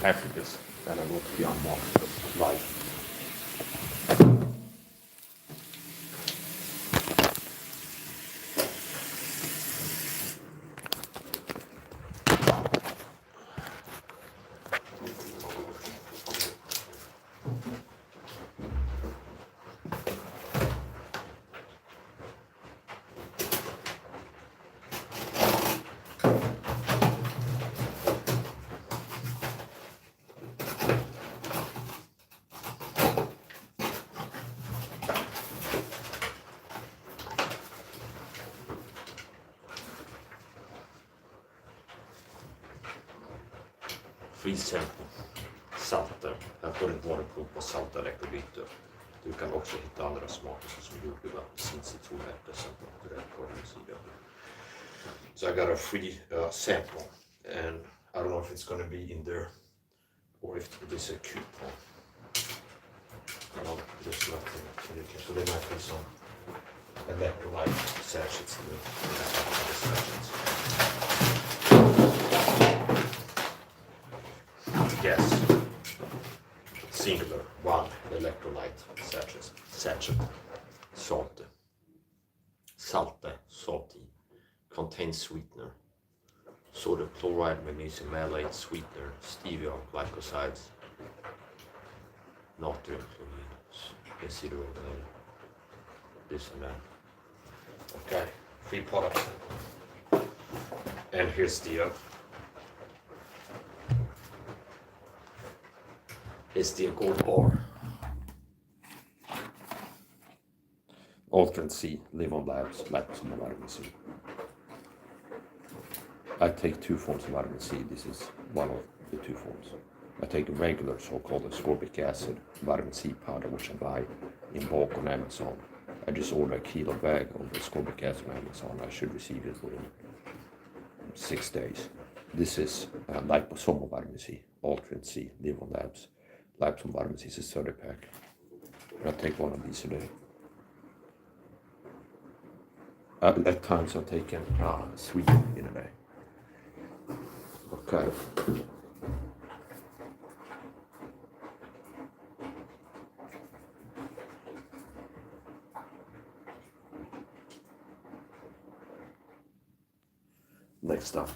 packages that are going to be unboxed live. Free sample, salter. Här får ett varuprov på salta elektrolyter. Du kan också hitta andra smaker som jordgubb, apelsin, citron, äppelsample och rödkål. So I got a free sample, and I don't know if it's gonna be in there or if there's a coupon. Well, there's nothing indicated, so there might be some electrolyte sachets in the sachets. Yes, singular, one electrolyte sachet, salte, salty, contains sweetener, sodium chloride, magnesium malate, sweetener, stevia, glycosides, natrium chloride, acetyl, this and that. Okay, free product. And here's the is the gold bar. Alternate C, live on labs, LIPO C, vitamin C. I take two forms of vitamin C. This is one of the two forms. I take the regular so-called ascorbic acid vitamin C powder, which I buy in bulk on Amazon. I just order a kilo bag of ascorbic acid on Amazon. I should receive it within 6 days. This is liposomal vitamin C, alternate C, live on labs. LIPO vitamin C is a 30 pack. And I take one of these a day. At times I've taken 3 in a day. Okay. Next up.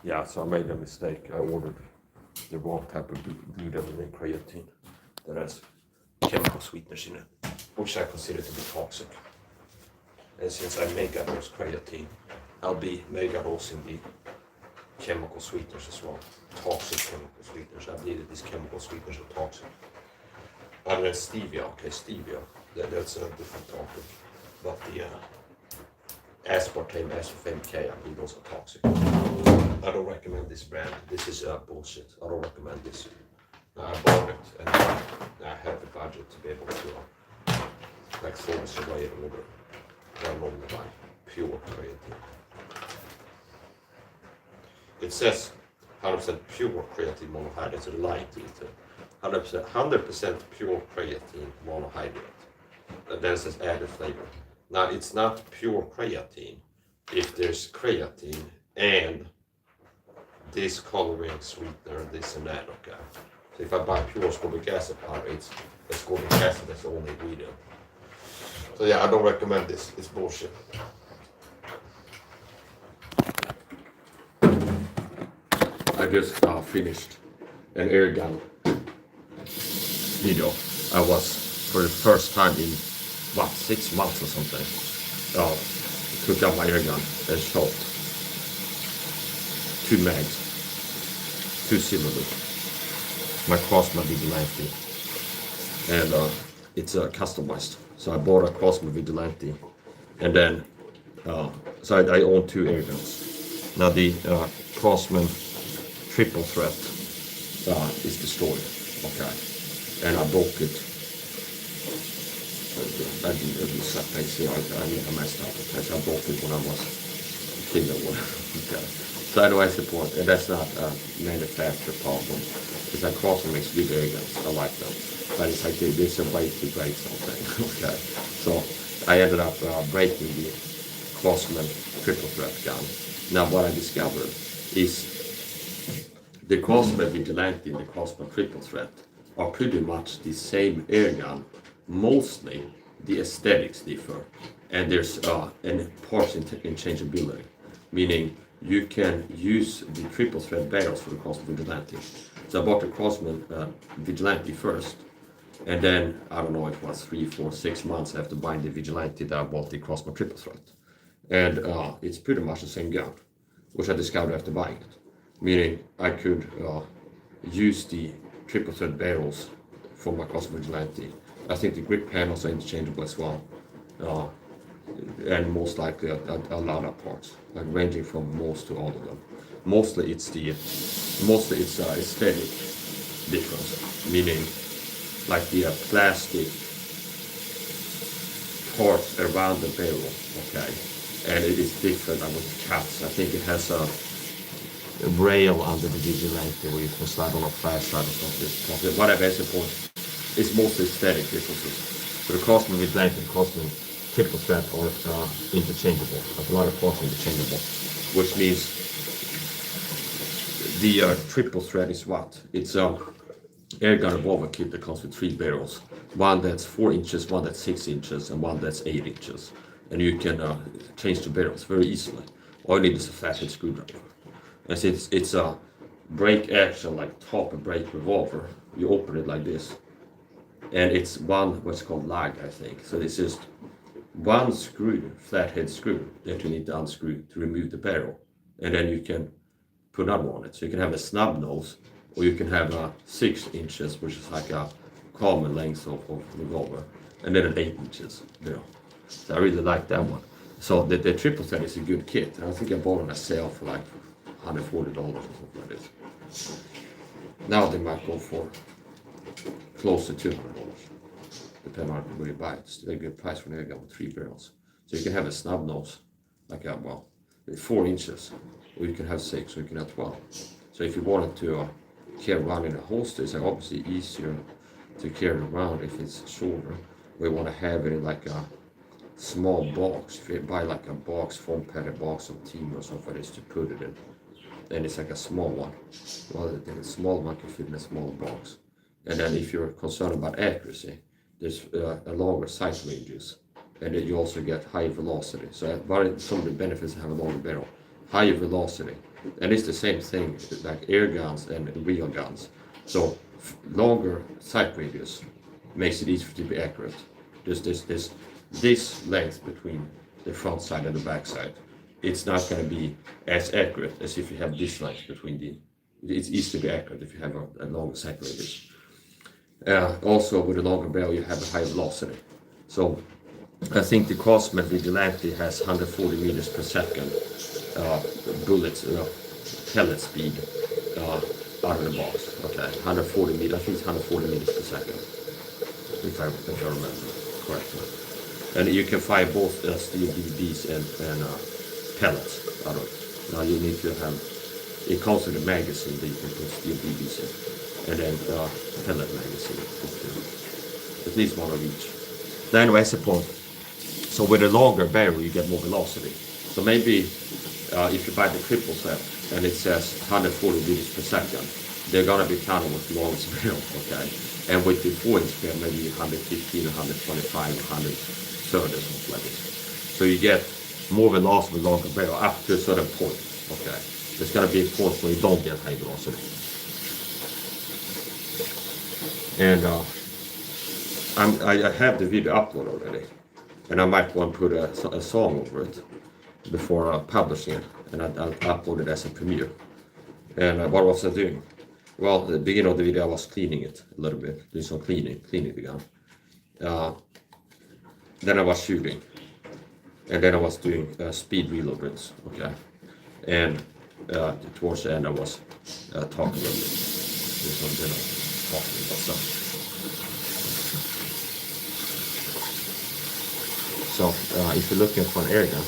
Yeah, so I made a mistake. I ordered the wrong type of blue devil in creatine that has chemical sweeteners in it, which I consider to be toxic. And since I mega dose creatine, I'll be mega dosing the chemical sweeteners as well. Toxic chemical sweeteners. I believe that these chemical sweeteners are toxic. And then stevia, okay, stevia, that's a different topic. But the aspartame, aspartame K, I believe those are toxic. I don't recommend this brand. This is bullshit. I don't recommend this. I bought it and I had the budget to be able to like throw this away and order. I normally buy pure creatine. It says 100% pure creatine monohydrate. It's a light into 100% pure creatine monohydrate. And then it says added flavor. Now it's not pure creatine if there's creatine and this coloring sweetener, this and that, okay? So if I buy pure ascorbic acid powder, it's ascorbic acid, that's the only ingredient. So yeah, I don't recommend this, it's bullshit. I just finished an air gun video. I was, for the first time in, 6 months or something, took out my air gun and shot 2 mags, 2 cylinders, my Crossman Vigilante, and it's customized. So I bought a Crossman Vigilante, and then so I own 2 air guns. Now the Crossman triple threat is destroyed, okay, and I broke it. I messed up, okay, so I broke it when I was a kid or whatever, okay. So anyway, that's the point, and that's not a manufacturer problem. It's like Crossman makes good air guns, I like them, but it's like there's a way to break something, okay. So I ended up breaking the Crossman triple threat gun. Now what I discovered is the Crossman Vigilante and the Crossman triple threat are pretty much the same air gun. Mostly the aesthetics differ, and there's an parts interchangeability, meaning you can use the triple thread barrels for the Crossman Vigilante. So I bought the Crossman Vigilante first, and then I don't know, it was 3, 4, 6 months after buying the Vigilante that I bought the Crossman triple thread, and it's pretty much the same gun, which I discovered after buying it, meaning I could use the triple thread barrels for my Crossman Vigilante. I think the grip panels are interchangeable as well, and most likely a lot of parts, like ranging from most to all of them. Mostly it's aesthetic difference, meaning like the plastic parts around the barrel, okay, and it is different with cuts. I think it has a rail under the Vigilante where you can slide on a flashlight or something. Whatever, that's the point. It's mostly aesthetic differences. So the Crossman Vigilante and Crossman triple threat are interchangeable. Like a lot of parts are interchangeable, which means the triple threat is what? It's air gun revolver kit that comes with 3 barrels. One that's 4 inches, one that's 6 inches, and one that's 8 inches. And you can change the barrels very easily. All you need is a flathead screwdriver. And since it's a break action, like top and break revolver, you open it like this. And it's what's called lag, I think. So it's just one screw, flathead screw, that you need to unscrew to remove the barrel. And then you can put another one on it. So you can have a snub nose, or you can have a 6 inches, which is like a common length of revolver, and then an 8 inches barrel. So I really like that one. So the triple thread is a good kit. I think I bought it on a sale for like $140 or something like this. Now they might go for close to $200, depending on where you buy it. It's still a good price for an air gun with 3 barrels. So you can have a snub nose, like 4 inches, or you can have 6, or you can have 12. So if you wanted to carry around in a holster, it's obviously easier to carry around if it's shorter. We want to have it in like a small box. If you buy like a box, foam padded box of team or something, is to put it in. And it's like a small one. Well, the small one can fit in a smaller box. And then if you're concerned about accuracy, there's a longer sight ranges, and then you also get high velocity. So some of the benefits of having a longer barrel, higher velocity. And it's the same thing like air guns and real guns. So longer sight radius makes it easier to be accurate. Just this length between the front side and the back side, it's not going to be as accurate as if you have this length between the. It's easy to be accurate if you have a longer sight radius. Also, with a longer barrel, you have a higher velocity. So I think the Craftsman Vigilante has 140 meters per second bullets, pellet speed out of the box. Okay, 140 meters. I think it's 140 meters per second, if I remember correctly. And you can fire both steel BBs and pellets out of it. Now you need to have. It comes with a magazine that you can put steel BBs in, and then pellet magazine, at least one of each. Now anyway, that's the point. So with a longer barrel, you get more velocity. So maybe if you buy the triple set and it says 140 meters per second, they're gonna be kind of with the longest barrel, okay? And with the 4-inch barrel, maybe 115, 125, 130, something like this. So you get more velocity with longer barrel up to a certain point, okay? There's gonna be a point where you don't get high velocity. And I have the video uploaded already, and I might want to put a song over it before publishing it, and I'll upload it as a premiere. And what was I doing? Well, at the beginning of the video I was cleaning it a little bit, doing some cleaning the gun. Then I was shooting, and then I was doing speed reload drills, okay? And towards the end I was talking a little bit, doing some talking about stuff. So if you're looking for an air gun,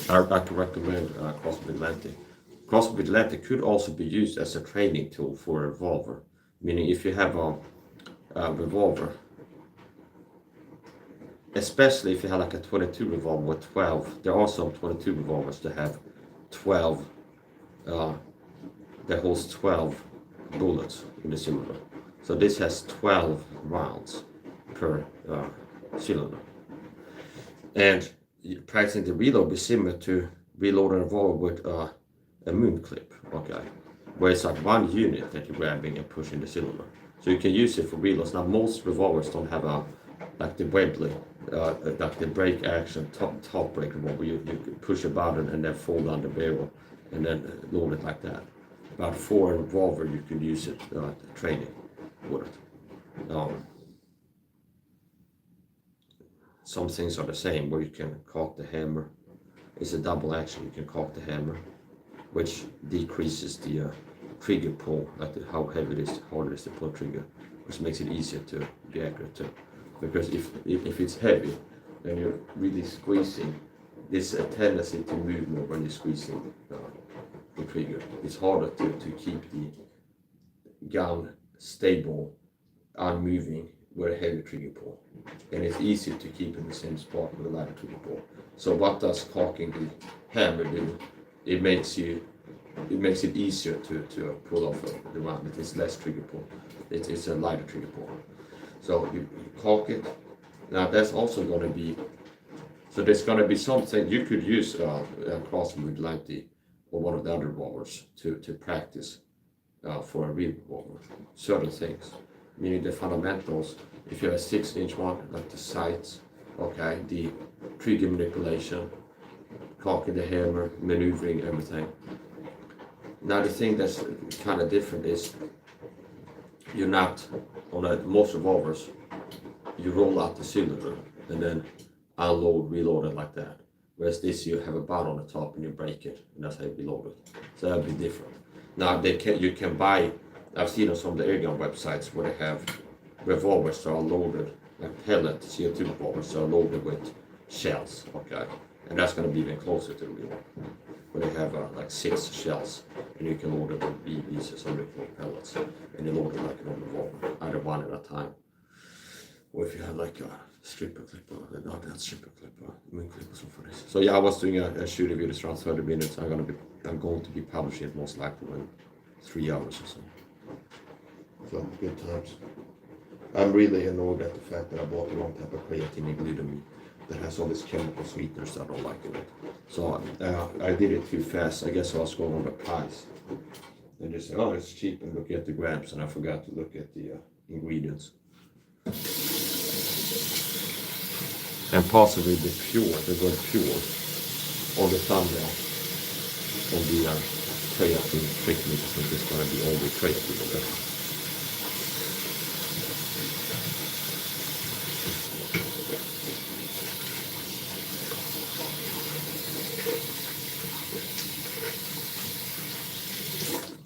I could recommend Craftsman Vigilante. Craftsman Vigilante could also be used as a training tool for a revolver. Meaning if you have a revolver, especially if you have like a 22 revolver with 12, there are some 22 revolvers that have 12, that holds 12 bullets in the cylinder. So this has 12 rounds per cylinder. And practicing the reload is similar to reloading a revolver with a moon clip, okay? Where it's like one unit that you're grabbing and pushing the cylinder. So you can use it for reloads. Now most revolvers don't have like the Webley, like the break action, top break revolver. You push a button and then fold down the barrel and then load it like that. But for a revolver you can use it training with it. Some things are the same, where you can cock the hammer. It's a double action. You can cock the hammer, which decreases the trigger pull, like how heavy it is, harder it is to pull trigger, which makes it easier to be accurate too. Because if it's heavy, then you're really squeezing. There's a tendency to move more when you're squeezing the trigger. It's harder to keep the gun stable, unmoving, with a heavy trigger pull, and it's easier to keep in the same spot with a lighter trigger pull. So what does cocking the hammer do? It makes it easier to pull off the round. It is less trigger pull. It's a lighter trigger pull. So you cock it. Now that's also going to be. So there's going to be something you could use Craftsman Vigilante or one of the other revolvers to practice for a real revolver. Certain things. Meaning the fundamentals, if you have a 6-inch one, like the sights, okay, the trigger manipulation, cocking the hammer, maneuvering everything. Now the thing that's kind of different is you're not, on most revolvers, you roll out the cylinder and then unload, reload it like that. Whereas this, you have a bar on the top and you break it, and that's how you reload it. So that'll be different. Now you can buy, I've seen on some of the airgun websites where they have revolvers that are loaded, like pellet CO2 revolvers that are loaded with shells, okay? And that's going to be even closer to the real one, where they have like 6 shells, and you can load it with BBs or something called pellets, and you load it like an revolver, either one at a time. Or if you have like a stripper clip, not that stripper clip, moon clip or something for this. So yeah, I was doing a shooting video around 30 minutes. I'm going to be publishing it most likely in 3 hours or so. So good times. I'm really annoyed at the fact that I bought the wrong type of creatine and glutamine. that has all these chemical sweeteners I don't like in it. So I did it too fast. I guess I was going on the price. And they said, oh, it's cheap, and look at the grams, and I forgot to look at the ingredients. And possibly the word pure, or the thumbnail of the creatine trick me to think it's going to be only creatine in there.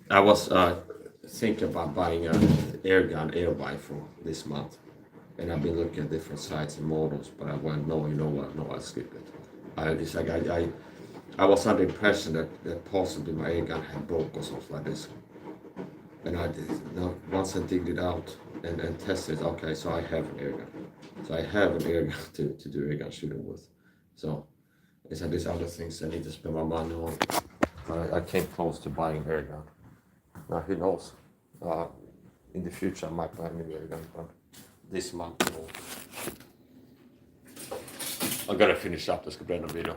I was thinking about buying an air rifle this month, and I've been looking at different sites and models, but I went, no, you know what, no, I'll skip it. It's like I was under the impression that possibly my air gun had broke or something like this, and once I digged it out and tested it, okay, so I have an air gun, so I have an air gun to do air gun shooting with. So it's like these other things I need to spend my money on. I came close to buying an air gun. Now, who knows? In the future, I might buy a new air gun, but this month, no. I'm gonna finish up. Det ska bli en video.